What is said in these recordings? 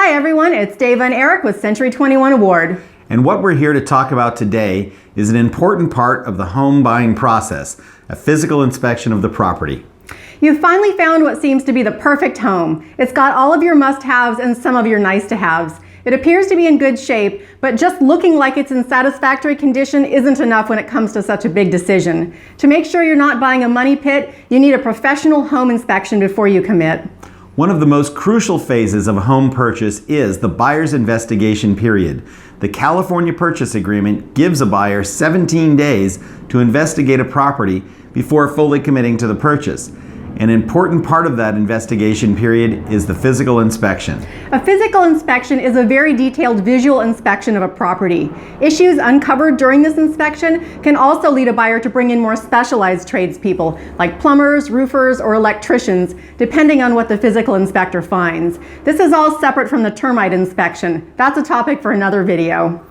Hi everyone, it's Deva and Eric with Century 21 Award. And what we're here to talk about today is an important part of the home buying process, a physical inspection of the property. You've finally found what seems to be the perfect home. It's got all of your must-haves and some of your nice-to-haves. It appears to be in good shape, but just looking like it's in satisfactory condition isn't enough when it comes to such a big decision. To make sure you're not buying a money pit, you need a professional home inspection before you commit. One of the most crucial phases of a home purchase is the buyer's investigation period. The California Purchase Agreement gives a buyer 17 days to investigate a property before fully committing to the purchase. An important part of that investigation period is the physical inspection. A physical inspection is a very detailed visual inspection of a property. Issues uncovered during this inspection can also lead a buyer to bring in more specialized tradespeople, like plumbers, roofers, or electricians, depending on what the physical inspector finds. This is all separate from the termite inspection. That's a topic for another video.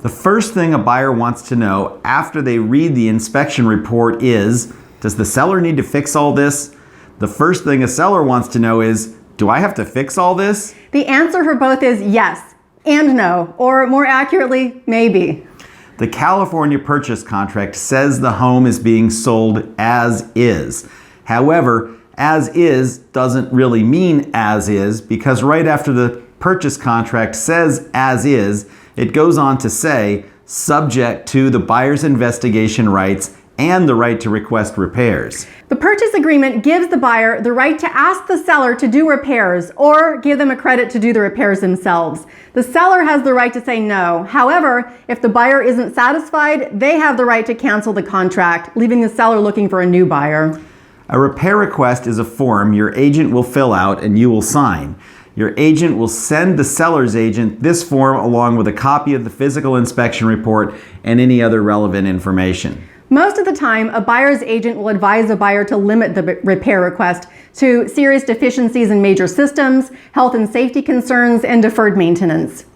The first thing a buyer wants to know after they read the inspection report is, does the seller need to fix all this? The first thing a seller wants to know is, do I have to fix all this? The answer for both is yes and no, or more accurately, maybe. The California purchase contract says the home is being sold as is. However, as is doesn't really mean as is, because right after the purchase contract says as is, it goes on to say, subject to the buyer's investigation rights and the right to request repairs. The purchase agreement gives the buyer the right to ask the seller to do repairs or give them a credit to do the repairs themselves. The seller has the right to say no. However, if the buyer isn't satisfied, they have the right to cancel the contract, leaving the seller looking for a new buyer. A repair request is a form your agent will fill out and you will sign. Your agent will send the seller's agent this form along with a copy of the physical inspection report and any other relevant information. Most of the time, a buyer's agent will advise a buyer to limit the repair request to serious deficiencies in major systems, health and safety concerns, and deferred maintenance.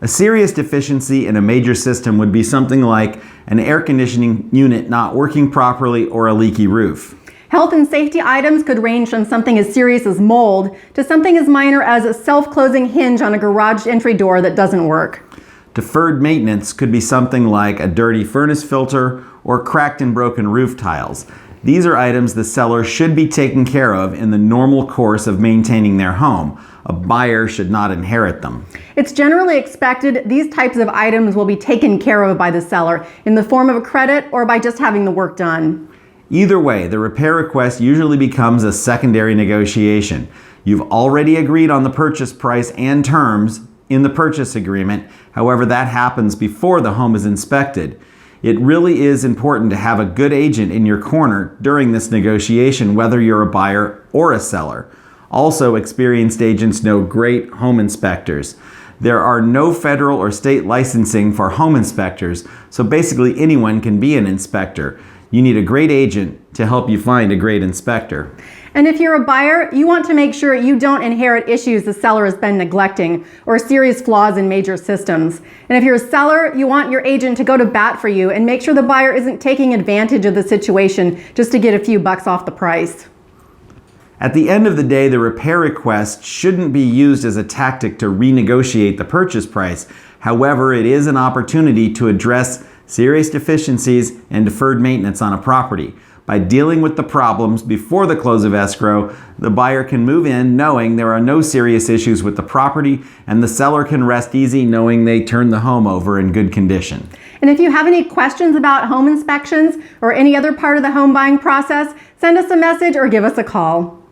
A serious deficiency in a major system would be something like an air conditioning unit not working properly or a leaky roof. Health and safety items could range from something as serious as mold to something as minor as a self-closing hinge on a garage entry door that doesn't work. Deferred maintenance could be something like a dirty furnace filter or cracked and broken roof tiles. These are items the seller should be taking care of in the normal course of maintaining their home. A buyer should not inherit them. It's generally expected these types of items will be taken care of by the seller in the form of a credit or by just having the work done. Either way, the repair request usually becomes a secondary negotiation. You've already agreed on the purchase price and terms in the purchase agreement. However, that happens before the home is inspected. It really is important to have a good agent in your corner during this negotiation, whether you're a buyer or a seller. Also, experienced agents know great home inspectors. There are no federal or state licensing for home inspectors, so basically anyone can be an inspector. You need a great agent to help you find a great inspector. And if you're a buyer, you want to make sure you don't inherit issues the seller has been neglecting or serious flaws in major systems. And if you're a seller, you want your agent to go to bat for you and make sure the buyer isn't taking advantage of the situation just to get a few bucks off the price. At the end of the day, the repair request shouldn't be used as a tactic to renegotiate the purchase price. However, it is an opportunity to address serious deficiencies and deferred maintenance on a property. By dealing with the problems before the close of escrow, the buyer can move in knowing there are no serious issues with the property, and the seller can rest easy knowing they turned the home over in good condition. And if you have any questions about home inspections or any other part of the home buying process, send us a message or give us a call.